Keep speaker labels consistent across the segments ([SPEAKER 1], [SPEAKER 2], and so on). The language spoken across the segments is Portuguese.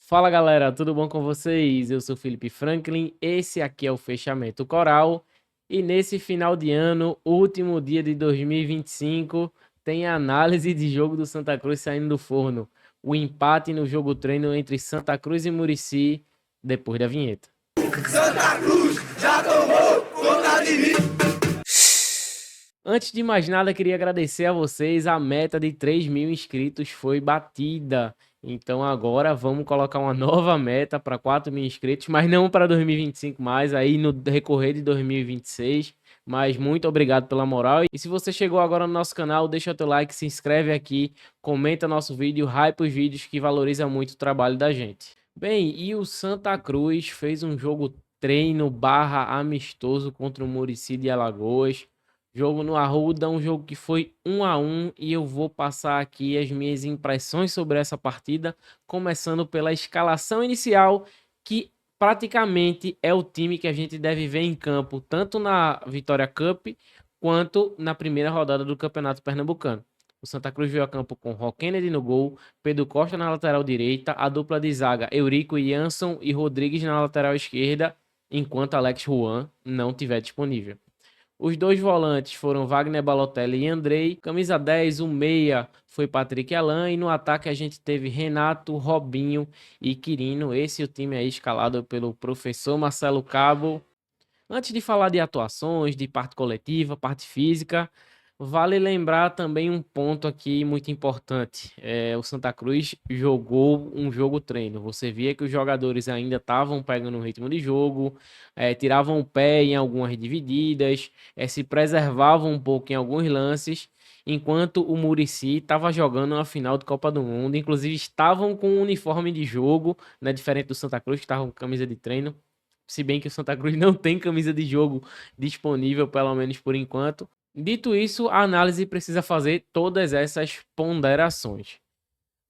[SPEAKER 1] Fala galera, tudo bom com vocês? Eu sou Felipe Franklin, esse aqui é o Fechamento Coral e nesse final de ano, último dia de 2025, tem a análise de jogo do Santa Cruz saindo do forno. O empate no jogo treino entre Santa Cruz e Muricy, depois da vinheta.
[SPEAKER 2] Santa Cruz já tomou conta de mim.
[SPEAKER 1] Antes de mais nada, queria agradecer a vocês. A meta de 3.000 inscritos foi batida. Então agora vamos colocar uma nova meta para 4.000 inscritos, mas não para 2025 mais, aí no recorrer de 2026. Mas muito obrigado pela moral. E se você chegou agora no nosso canal, deixa o teu like, se inscreve aqui, comenta nosso vídeo, hype os vídeos que valoriza muito o trabalho da gente. Bem, e o Santa Cruz fez um jogo treino barra amistoso contra o Muricy de Alagoas. Jogo no Arruda, um jogo que foi 1-1 e eu vou passar aqui as minhas impressões sobre essa partida, começando pela escalação inicial, que praticamente é o time que a gente deve ver em campo, tanto na Vitória Cup quanto na primeira rodada do Campeonato Pernambucano. O Santa Cruz veio a campo com Rock Kennedy no gol, Pedro Costa na lateral direita, a dupla de zaga Eurico Jansson e Rodrigues na lateral esquerda, enquanto Alex Juan não estiver disponível. Os dois volantes foram Wagner Balotelli e Andrei. Camisa 10, o meia foi Patrick Alan. E no ataque a gente teve Renato, Robinho e Quirino. Esse é o time aí escalado pelo professor Marcelo Cabo. Antes de falar de atuações, de parte coletiva, parte física, vale lembrar também um ponto aqui muito importante. O Santa Cruz jogou um jogo treino. Você via que os jogadores ainda estavam pegando um ritmo de jogo, tiravam o pé em algumas divididas, se preservavam um pouco em alguns lances, enquanto o Muricy estava jogando uma final de Copa do Mundo. Inclusive estavam com um uniforme de jogo, né, diferente do Santa Cruz, que estavam com camisa de treino. Se bem que o Santa Cruz não tem camisa de jogo disponível, pelo menos por enquanto. Dito isso, a análise precisa fazer todas essas ponderações.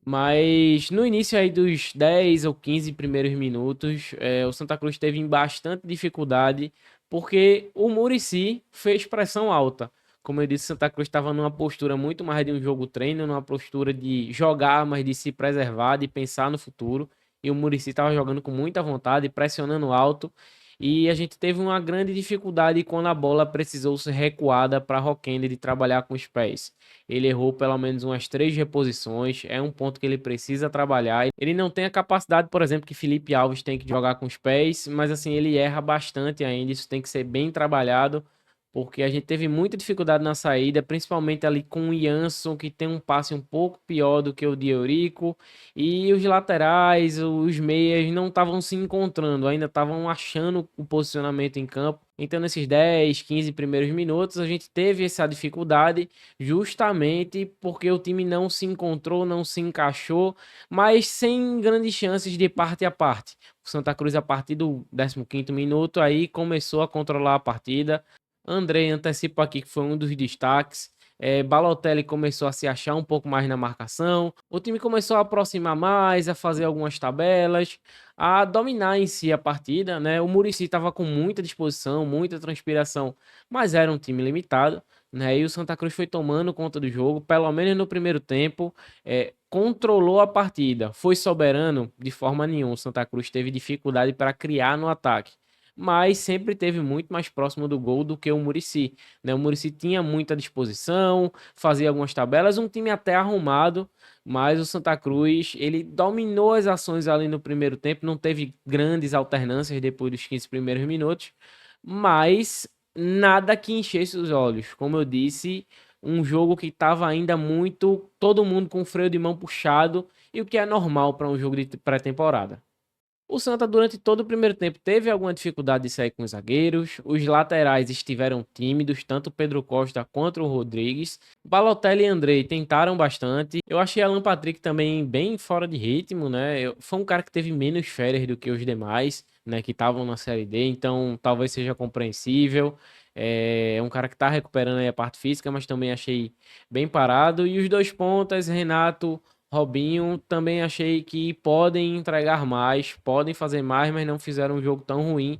[SPEAKER 1] Mas no início aí dos 10 ou 15 primeiros minutos, o Santa Cruz teve bastante dificuldade, porque o Muricy fez pressão alta. Como eu disse, Santa Cruz estava numa postura muito mais de um jogo treino, numa postura de jogar, mas de se preservar, de pensar no futuro. E o Muricy estava jogando com muita vontade, pressionando alto. E a gente teve uma grande dificuldade quando a bola precisou ser recuada para Roquende de trabalhar com os pés. Ele errou pelo menos umas 3 reposições, é um ponto que ele precisa trabalhar. Ele não tem a capacidade, por exemplo, que Felipe Alves tem que jogar com os pés, mas assim, ele erra bastante ainda, isso tem que ser bem trabalhado, porque a gente teve muita dificuldade na saída, principalmente ali com o Jansson, que tem um passe um pouco pior do que o de Eurico, e os laterais, os meias não estavam se encontrando, ainda estavam achando o posicionamento em campo. Então, nesses 10, 15 primeiros minutos, a gente teve essa dificuldade justamente porque o time não se encontrou, não se encaixou, mas sem grandes chances de parte a parte. O Santa Cruz, a partir do 15º minuto, aí começou a controlar a partida. Andrei antecipa aqui que foi um dos destaques. Balotelli começou a se achar um pouco mais na marcação. O time começou a aproximar mais, a fazer algumas tabelas, a dominar em si a partida, né? O Muricy estava com muita disposição, muita transpiração, mas era um time limitado, né? E o Santa Cruz foi tomando conta do jogo, pelo menos no primeiro tempo, controlou a partida, foi soberano de forma nenhuma. O Santa Cruz teve dificuldade para criar no ataque, mas sempre teve muito mais próximo do gol do que o Muricy, né? O Muricy tinha muita disposição, fazia algumas tabelas, um time até arrumado, mas o Santa Cruz, ele dominou as ações ali no primeiro tempo, não teve grandes alternâncias depois dos 15 primeiros minutos, mas nada que enchesse os olhos. Como eu disse, um jogo que estava ainda muito, todo mundo com o freio de mão puxado, e o que é normal para um jogo de pré-temporada. O Santa, durante todo o primeiro tempo, teve alguma dificuldade de sair com os zagueiros. Os laterais estiveram tímidos, tanto o Pedro Costa quanto o Rodrigues. Balotelli e Andrei tentaram bastante. Eu achei Alan Patrick também bem fora de ritmo, né? Foi um cara que teve menos férias do que os demais, né? Que estavam na Série D, então talvez seja compreensível. É um cara que tá recuperando aí a parte física, mas também achei bem parado. E os dois pontas, Renato, Robinho, também achei que podem entregar mais, podem fazer mais, mas não fizeram um jogo tão ruim,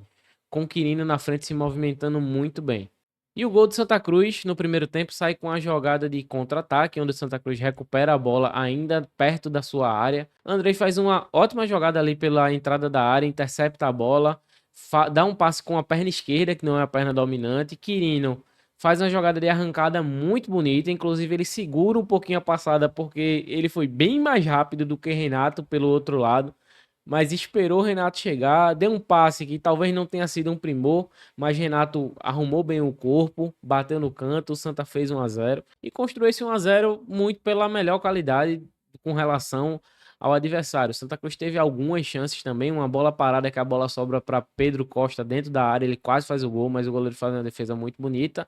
[SPEAKER 1] com o Quirino na frente se movimentando muito bem. E o gol do Santa Cruz no primeiro tempo sai com a jogada de contra-ataque, onde o Santa Cruz recupera a bola ainda perto da sua área. Andrei faz uma ótima jogada ali pela entrada da área, intercepta a bola, dá um passe com a perna esquerda, que não é a perna dominante. Quirino faz uma jogada de arrancada muito bonita, inclusive ele segura um pouquinho a passada, porque ele foi bem mais rápido do que Renato pelo outro lado, mas esperou o Renato chegar, deu um passe que talvez não tenha sido um primor, mas Renato arrumou bem o corpo, bateu no canto, o Santa fez 1-0 e construiu esse 1-0 muito pela melhor qualidade com relação ao adversário. O Santa Cruz teve algumas chances também, uma bola parada que a bola sobra para Pedro Costa dentro da área, ele quase faz o gol, mas o goleiro faz uma defesa muito bonita.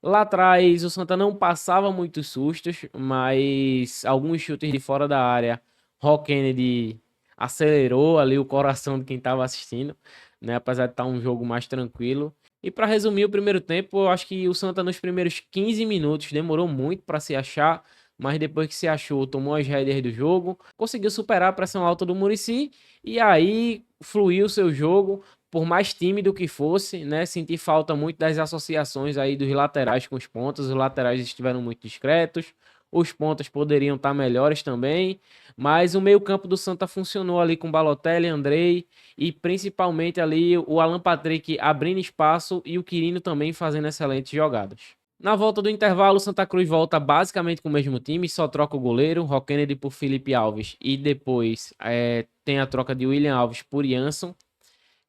[SPEAKER 1] Lá atrás o Santa não passava muitos sustos, mas alguns chutes de fora da área, Rock Kennedy acelerou ali o coração de quem estava assistindo, né? Apesar de estar um jogo mais tranquilo. E para resumir o primeiro tempo, eu acho que o Santa nos primeiros 15 minutos demorou muito para se achar, mas depois que se achou, tomou as rédeas do jogo, conseguiu superar a pressão alta do Muricy e aí fluiu o seu jogo, por mais tímido que fosse, né? Senti falta muito das associações aí dos laterais com os pontas, os laterais estiveram muito discretos, os pontas poderiam estar melhores também, mas o meio-campo do Santa funcionou ali com Balotelli, Andrei e principalmente ali o Alan Patrick abrindo espaço e o Quirino também fazendo excelentes jogadas. Na volta do intervalo, o Santa Cruz volta basicamente com o mesmo time, só troca o goleiro, Rock Kennedy por Felipe Alves e depois tem a troca de William Alves por Jansson,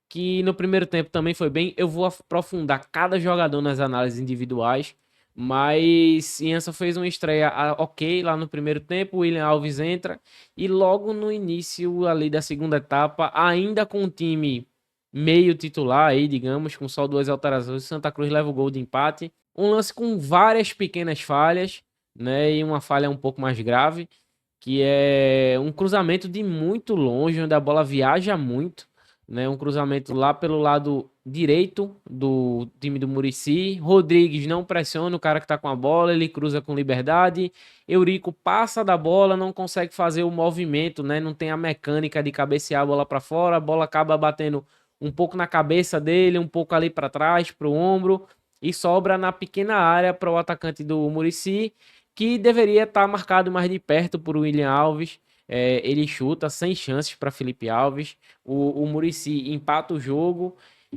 [SPEAKER 1] que no primeiro tempo também foi bem. Eu vou aprofundar cada jogador nas análises individuais, mas Iança fez uma estreia ok lá no primeiro tempo, o William Alves entra, e logo no início ali da segunda etapa, ainda com o time meio titular aí, digamos, com só 2 alterações, o Santa Cruz leva o gol de empate. Um lance com várias pequenas falhas, né, e uma falha um pouco mais grave, que é um cruzamento de muito longe, onde a bola viaja muito, né? Um cruzamento lá pelo lado direito do time do Muricy. Rodrigues não pressiona o cara que tá com a bola, ele cruza com liberdade. Eurico passa da bola, não consegue fazer o movimento, né? Não tem a mecânica de cabecear a bola para fora, a bola acaba batendo um pouco na cabeça dele, um pouco ali para trás, para o ombro, e sobra na pequena área para o atacante do Muricy, que deveria estar marcado mais de perto por William Alves. Ele chuta sem chances para Felipe Alves. O Muricy empata o jogo.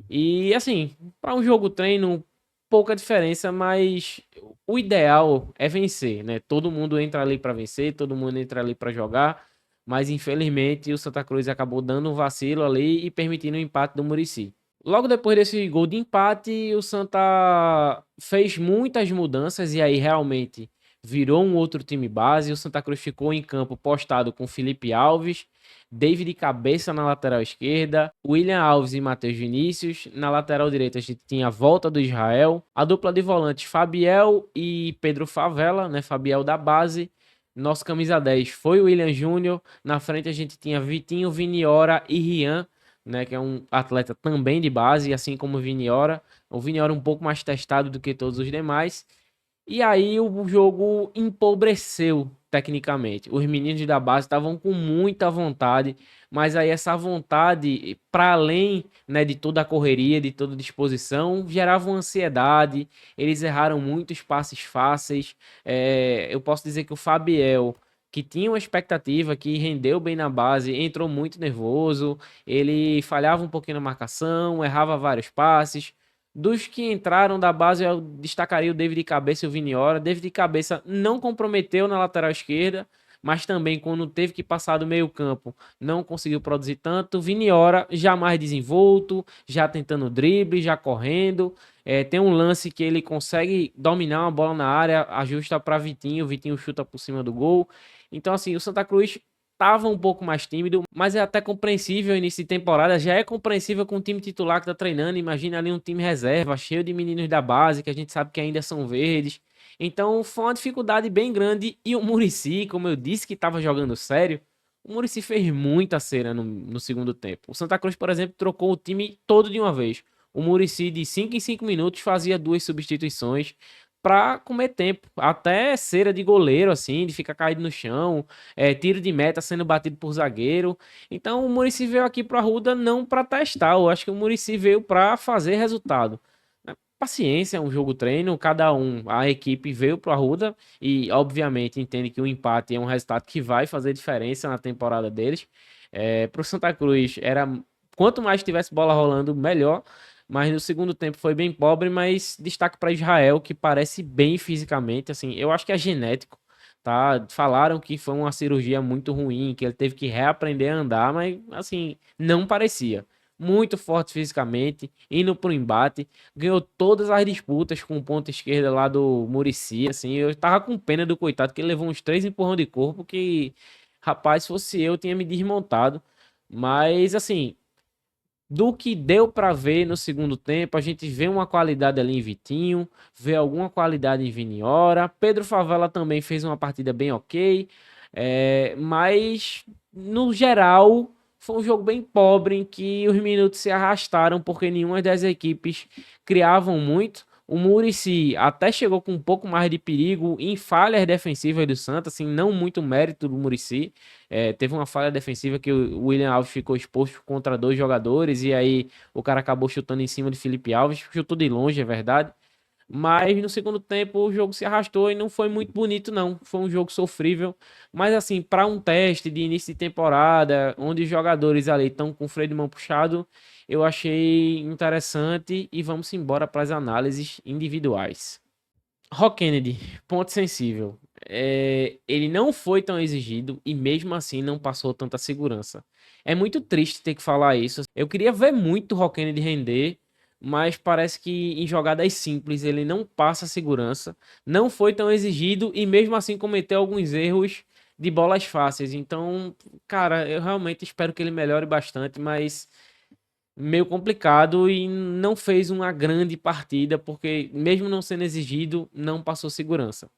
[SPEAKER 1] E assim, para um jogo treino, pouca diferença, mas o ideal é vencer, né? Todo mundo entra ali para vencer, todo mundo entra ali para jogar. Mas infelizmente o Santa Cruz acabou dando um vacilo ali e permitindo o empate do Muricy. Logo depois desse gol de empate, o Santa fez muitas mudanças e aí realmente virou um outro time base. O Santa Cruz ficou em campo postado com Felipe Alves, David Cabeça na lateral esquerda, William Alves e Matheus Vinícius. Na lateral direita a gente tinha a volta do Israel, a dupla de volantes Fabiel e Pedro Favela, né? Fabiel da base. Nosso camisa 10 foi o William Júnior. Na frente a gente tinha Vitinho, Viniora e Rian, né, que é um atleta também de base, assim como o Viniora. O Viniora um pouco mais testado do que todos os demais. E aí o jogo empobreceu tecnicamente. Os meninos da base estavam com muita vontade, mas aí essa vontade, para além, né, de toda a correria, de toda a disposição, gerava uma ansiedade. Eles erraram muitos passes fáceis. Eu posso dizer que o Fabiel, que tinha uma expectativa, que rendeu bem na base, entrou muito nervoso. Ele falhava um pouquinho na marcação, errava vários passes. Dos que entraram da base, eu destacaria o David Cabeça e o Viniora. David Cabeça não comprometeu na lateral esquerda, mas também quando teve que passar do meio campo, não conseguiu produzir tanto. Viniora já mais desenvolto, já tentando drible, já correndo. Tem um lance que ele consegue dominar uma bola na área, ajusta para Vitinho, Vitinho chuta por cima do gol. Então assim, o Santa Cruz estava um pouco mais tímido, mas é até compreensível início de temporada, já é compreensível com o time titular que tá treinando. Imagina ali um time reserva, cheio de meninos da base, que a gente sabe que ainda são verdes. Então foi uma dificuldade bem grande, e o Muricy, como eu disse que estava jogando sério, o Muricy fez muita cera no segundo tempo. O Santa Cruz, por exemplo, trocou o time todo de uma vez. O Muricy, de 5 em 5 minutos, fazia 2 substituições para comer tempo, até cera de goleiro, assim, de ficar caído no chão, tiro de meta sendo batido por zagueiro. Então o Muricy veio aqui para Arruda não para testar, eu acho que o Muricy veio para fazer resultado. paciência, é um jogo treino, a equipe veio pro Arruda e obviamente entende que o empate é um resultado que vai fazer diferença na temporada deles. Pro Santa Cruz quanto mais tivesse bola rolando, melhor. Mas no segundo tempo foi bem pobre, mas destaque para Israel, que parece bem fisicamente, assim, eu acho que é genético, tá? Falaram que foi uma cirurgia muito ruim, que ele teve que reaprender a andar, mas assim, não parecia. Muito forte fisicamente, indo pro embate, ganhou todas as disputas com o ponta esquerda lá do Muricy, assim, eu tava com pena do coitado, que ele levou uns 3 empurrão de corpo que, rapaz, se fosse eu, tinha me desmontado. Mas assim, do que deu para ver no segundo tempo, a gente vê uma qualidade ali em Vitinho, vê alguma qualidade em Viniora. Pedro Favela também fez uma partida bem ok, mas no geral foi um jogo bem pobre em que os minutos se arrastaram porque nenhuma das equipes criavam muito. O Muricy até chegou com um pouco mais de perigo em falhas defensivas do Santos, assim, não muito mérito do Muricy. Teve uma falha defensiva que o William Alves ficou exposto contra 2 jogadores e aí o cara acabou chutando em cima de Felipe Alves, chutou de longe, é verdade. Mas no segundo tempo o jogo se arrastou e não foi muito bonito, não. Foi um jogo sofrível. Mas assim, para um teste de início de temporada, onde os jogadores ali estão com o freio de mão puxado, eu achei interessante e vamos embora para as análises individuais. Rock Kennedy, ponto sensível. Ele não foi tão exigido e mesmo assim não passou tanta segurança. É muito triste ter que falar isso. Eu queria ver muito o Rock Kennedy render, mas parece que em jogadas simples ele não passa segurança. Não foi tão exigido e mesmo assim cometeu alguns erros de bolas fáceis. Então, cara, eu realmente espero que ele melhore bastante, mas meio complicado e não fez uma grande partida, porque mesmo não sendo exigido, não passou segurança.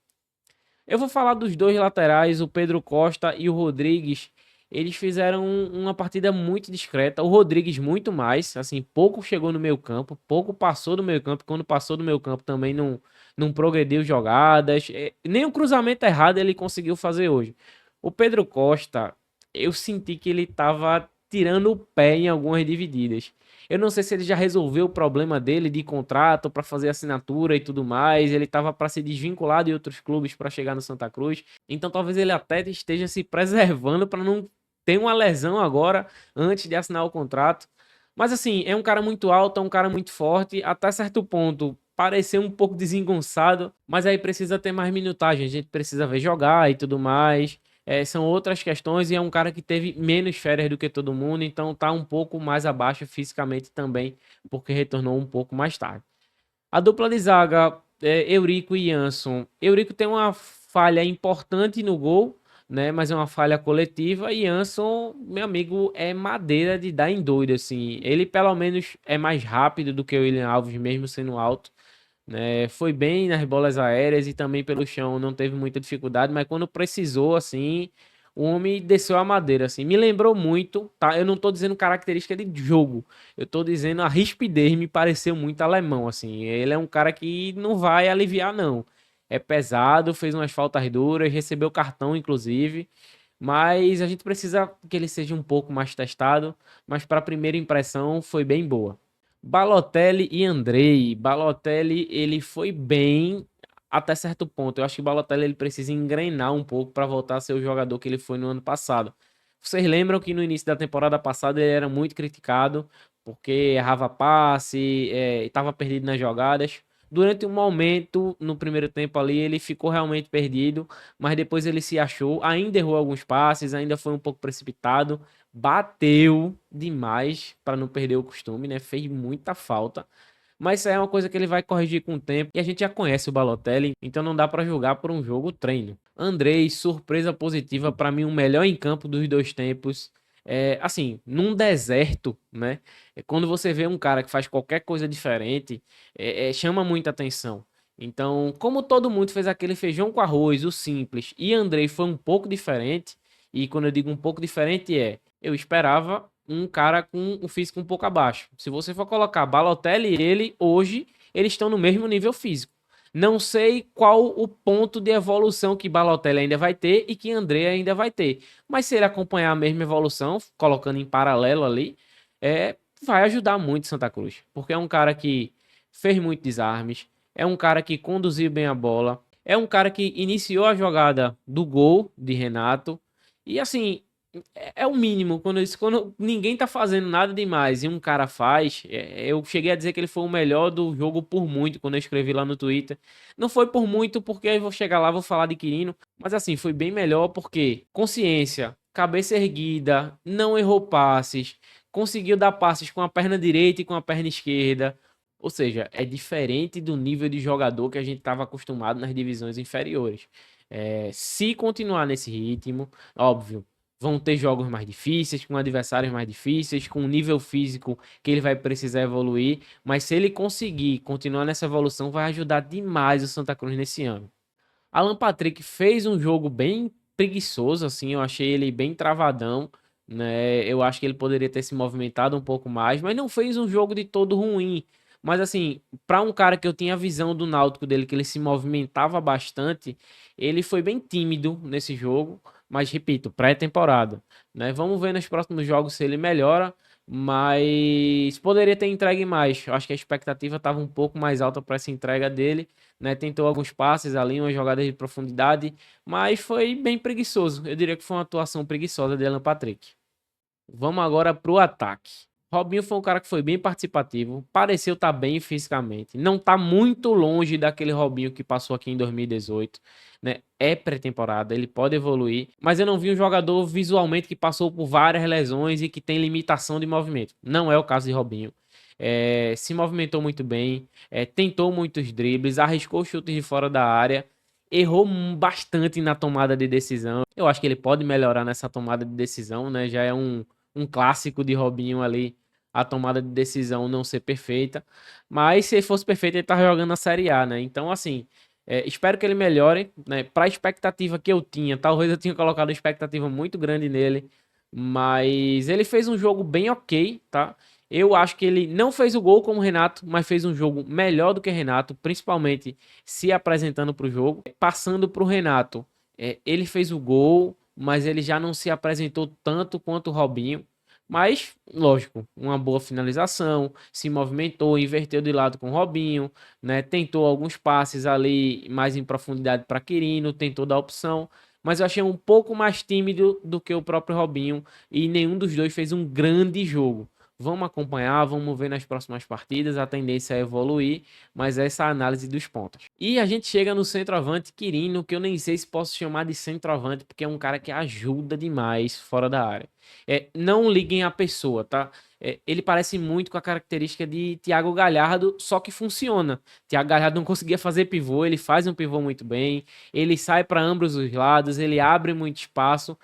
[SPEAKER 1] Eu vou falar dos dois laterais, o Pedro Costa e o Rodrigues. Eles fizeram uma partida muito discreta. O Rodrigues muito mais, assim, pouco chegou no meio campo, pouco passou do meio campo. Quando passou do meio campo também não progrediu jogadas. Nem o cruzamento errado ele conseguiu fazer hoje. O Pedro Costa, eu senti que ele estava tirando o pé em algumas divididas. Eu não sei se ele já resolveu o problema dele de contrato para fazer assinatura e tudo mais. Ele estava para se desvincular de outros clubes para chegar no Santa Cruz. Então talvez ele até esteja se preservando para não ter uma lesão agora antes de assinar o contrato. Mas assim, é um cara muito alto, é um cara muito forte, até certo ponto pareceu um pouco desengonçado, mas aí precisa ter mais minutagem, a gente precisa ver jogar e tudo mais. São outras questões e é um cara que teve menos férias do que todo mundo, então tá um pouco mais abaixo fisicamente também, porque retornou um pouco mais tarde. A dupla de zaga, Eurico e Jansson. Eurico tem uma falha importante no gol, né? Mas é uma falha coletiva. E Jansson, meu amigo, é madeira de dar em doido, assim. Ele pelo menos é mais rápido do que o William Alves, mesmo sendo alto, né? Foi bem nas bolas aéreas e também pelo chão, não teve muita dificuldade, mas quando precisou, assim, o homem desceu a madeira, assim. Me lembrou muito, tá? Eu não tô dizendo característica de jogo, eu tô dizendo a rispidez me pareceu muito alemão, assim. Ele é um cara que não vai aliviar, não. É pesado, fez umas faltas duras, recebeu cartão, inclusive. Mas a gente precisa que ele seja um pouco mais testado. Mas para a primeira impressão foi bem boa. Balotelli e Andrei. Balotelli, ele foi bem até certo ponto. Eu acho que o Balotelli ele precisa engrenar um pouco para voltar a ser o jogador que ele foi no ano passado. Vocês lembram que no início da temporada passada ele era muito criticado porque errava passe, estava perdido nas jogadas. Durante um momento, no primeiro tempo ali, ele ficou realmente perdido, mas depois ele se achou, ainda errou alguns passes, ainda foi um pouco precipitado, bateu demais para não perder o costume, né? Fez muita falta. Mas isso aí é uma coisa que ele vai corrigir com o tempo. E a gente já conhece o Balotelli, então não dá para julgar por um jogo treino. Andrei, surpresa positiva, para mim o melhor em campo dos dois tempos. Assim, num deserto, né? Quando você vê um cara que faz qualquer coisa diferente, chama muita atenção. Então, como todo mundo fez aquele feijão com arroz, o simples, e Andrei foi um pouco diferente, e quando eu digo um pouco diferente eu esperava um cara com o físico um pouco abaixo. Se você for colocar Balotelli e ele, hoje, eles estão no mesmo nível físico. Não sei qual o ponto de evolução que Balotelli ainda vai ter e que André ainda vai ter. Mas se ele acompanhar a mesma evolução, colocando em paralelo ali, vai ajudar muito Santa Cruz. Porque é um cara que fez muitos desarmes, é um cara que conduziu bem a bola, é um cara que iniciou a jogada do gol de Renato. E assim, é o mínimo. Quando ninguém tá fazendo nada demais e um cara faz, eu cheguei a dizer que ele foi o melhor do jogo por muito, quando eu escrevi lá no Twitter. Não foi por muito, porque eu vou chegar lá, vou falar de Quirino. Mas assim, foi bem melhor porque consciência, cabeça erguida, não errou passes, conseguiu dar passes com a perna direita e com a perna esquerda. Ou seja, é diferente do nível de jogador que a gente estava acostumado nas divisões inferiores. Se continuar nesse ritmo, óbvio, vão ter jogos mais difíceis, com adversários mais difíceis, com um nível físico que ele vai precisar evoluir, mas se ele conseguir continuar nessa evolução, vai ajudar demais o Santa Cruz nesse ano. Alan Patrick fez um jogo bem preguiçoso, assim, eu achei ele bem travadão, né? Eu acho que ele poderia ter se movimentado um pouco mais, mas não fez um jogo de todo ruim. Mas assim, para um cara que eu tinha a visão do Náutico dele, que ele se movimentava bastante, ele foi bem tímido nesse jogo, mas repito, pré-temporada, né? Vamos ver nos próximos jogos se ele melhora, mas poderia ter entregue mais. Eu acho que a expectativa estava um pouco mais alta para essa entrega dele, né? Tentou alguns passes ali, uma jogada de profundidade, mas foi bem preguiçoso. Eu diria que foi uma atuação preguiçosa de Alan Patrick. Vamos agora para o ataque. Robinho foi um cara que foi bem participativo, pareceu estar bem fisicamente. Não está muito longe daquele Robinho que passou aqui em 2018, né? É pré-temporada, ele pode evoluir, mas eu não vi um jogador visualmente que passou por várias lesões e que tem limitação de movimento. Não é o caso de Robinho. Se movimentou muito bem, tentou muitos dribles, arriscou chutes de fora da área, errou bastante na tomada de decisão. Eu acho que ele pode melhorar nessa tomada de decisão, né? Já é um clássico de Robinho ali, a tomada de decisão não ser perfeita. Mas se fosse perfeita, ele tá jogando na Série A, né? Então, assim, espero que ele melhore, né? Pra expectativa que eu tinha, talvez eu tinha colocado uma expectativa muito grande nele, mas ele fez um jogo bem ok, tá? Eu acho que ele não fez o gol como o Renato, mas fez um jogo melhor do que Renato, principalmente se apresentando para o jogo. Passando para o Renato, ele fez o gol, mas ele já não se apresentou tanto quanto o Robinho. Mas, lógico, uma boa finalização, se movimentou, inverteu de lado com o Robinho, né? Tentou alguns passes ali mais em profundidade para Quirino, tentou dar opção, mas eu achei um pouco mais tímido do que o próprio Robinho e nenhum dos dois fez um grande jogo. Vamos acompanhar, vamos ver nas próximas partidas, a tendência é evoluir, mas essa é a análise dos pontos. E a gente chega no centroavante Quirino, que eu nem sei se posso chamar de centroavante, porque é um cara que ajuda demais fora da área. Não liguem a pessoa, tá? Ele parece muito com a característica de Thiago Galhardo, só que funciona. Thiago Galhardo não conseguia fazer pivô, ele faz um pivô muito bem, ele sai para ambos os lados, ele abre muito espaço.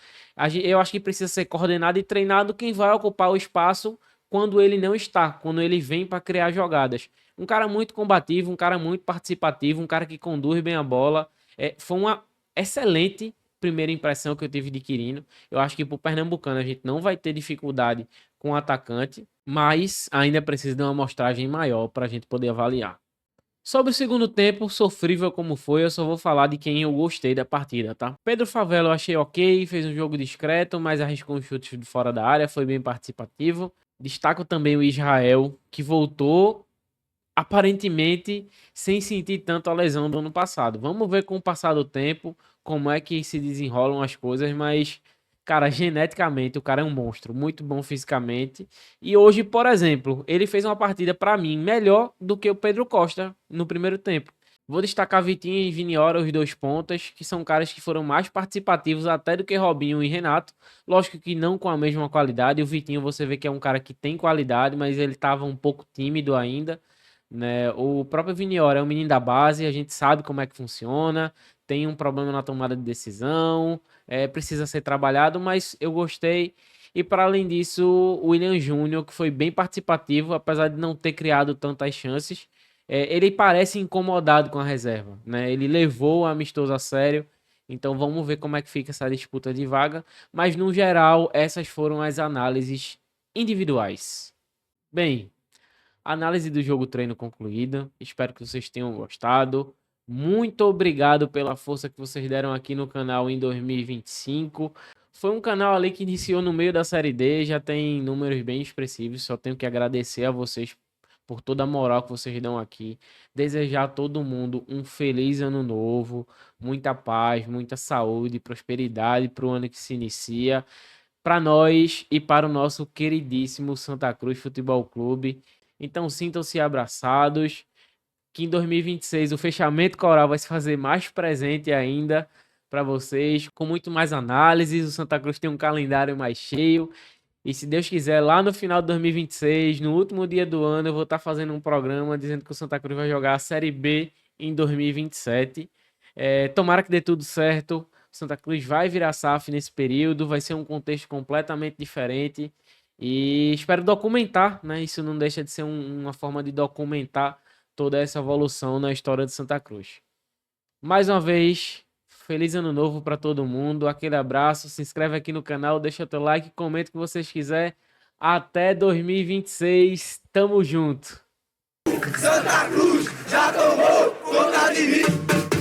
[SPEAKER 1] Eu acho que precisa ser coordenado e treinado quem vai ocupar o espaço quando ele não está, quando ele vem para criar jogadas. Um cara muito combativo, um cara muito participativo, um cara que conduz bem a bola. Foi uma excelente primeira impressão que eu tive de Quirino. Eu acho que pro Pernambucano a gente não vai ter dificuldade com o atacante, mas ainda precisa de uma amostragem maior para a gente poder avaliar. Sobre o segundo tempo, sofrível como foi, eu só vou falar de quem eu gostei da partida, tá? Pedro Favela eu achei ok, fez um jogo discreto, mas arriscou um chute de fora da área, foi bem participativo. Destaco também o Israel, que voltou aparentemente sem sentir tanto a lesão do ano passado. Vamos ver com o passar do tempo como é que se desenrolam as coisas, mas, cara, geneticamente o cara é um monstro, muito bom fisicamente. E hoje, por exemplo, ele fez uma partida para mim melhor do que o Pedro Costa no primeiro tempo. Vou destacar Vitinho e Viniora, os dois pontas, que são caras que foram mais participativos até do que Robinho e Renato. Lógico que não com a mesma qualidade. O Vitinho você vê que é um cara que tem qualidade, mas ele estava um pouco tímido ainda, né? O próprio Viniora é um menino da base, a gente sabe como é que funciona, tem um problema na tomada de decisão, precisa ser trabalhado, mas eu gostei. E para além disso, o William Júnior, que foi bem participativo, apesar de não ter criado tantas chances, ele parece incomodado com a reserva, né? Ele levou o amistoso a sério, então vamos ver como é que fica essa disputa de vaga. Mas no geral, essas foram as análises individuais. Bem, análise do jogo treino concluída. Espero que vocês tenham gostado. Muito obrigado pela força que vocês deram aqui no canal em 2025. Foi um canal ali que iniciou no meio da Série D, já tem números bem expressivos. Só tenho que agradecer a vocês por toda a moral que vocês dão aqui. Desejar a todo mundo um feliz ano novo, muita paz, muita saúde, prosperidade para o ano que se inicia, para nós e para o nosso queridíssimo Santa Cruz Futebol Clube. Então sintam-se abraçados, que em 2026 o fechamento coral vai se fazer mais presente ainda para vocês, com muito mais análises. O Santa Cruz tem um calendário mais cheio. E se Deus quiser, lá no final de 2026, no último dia do ano, eu vou estar fazendo um programa dizendo que o Santa Cruz vai jogar a Série B em 2027. Tomara que dê tudo certo. O Santa Cruz vai virar SAF nesse período, vai ser um contexto completamente diferente. E espero documentar, né? Isso não deixa de ser uma forma de documentar toda essa evolução na história de Santa Cruz. Mais uma vez, feliz ano novo para todo mundo. Aquele abraço, se inscreve aqui no canal, deixa teu like, comenta o que vocês quiserem. Até 2026, tamo junto.
[SPEAKER 2] Santa Cruz já tomou conta de mim.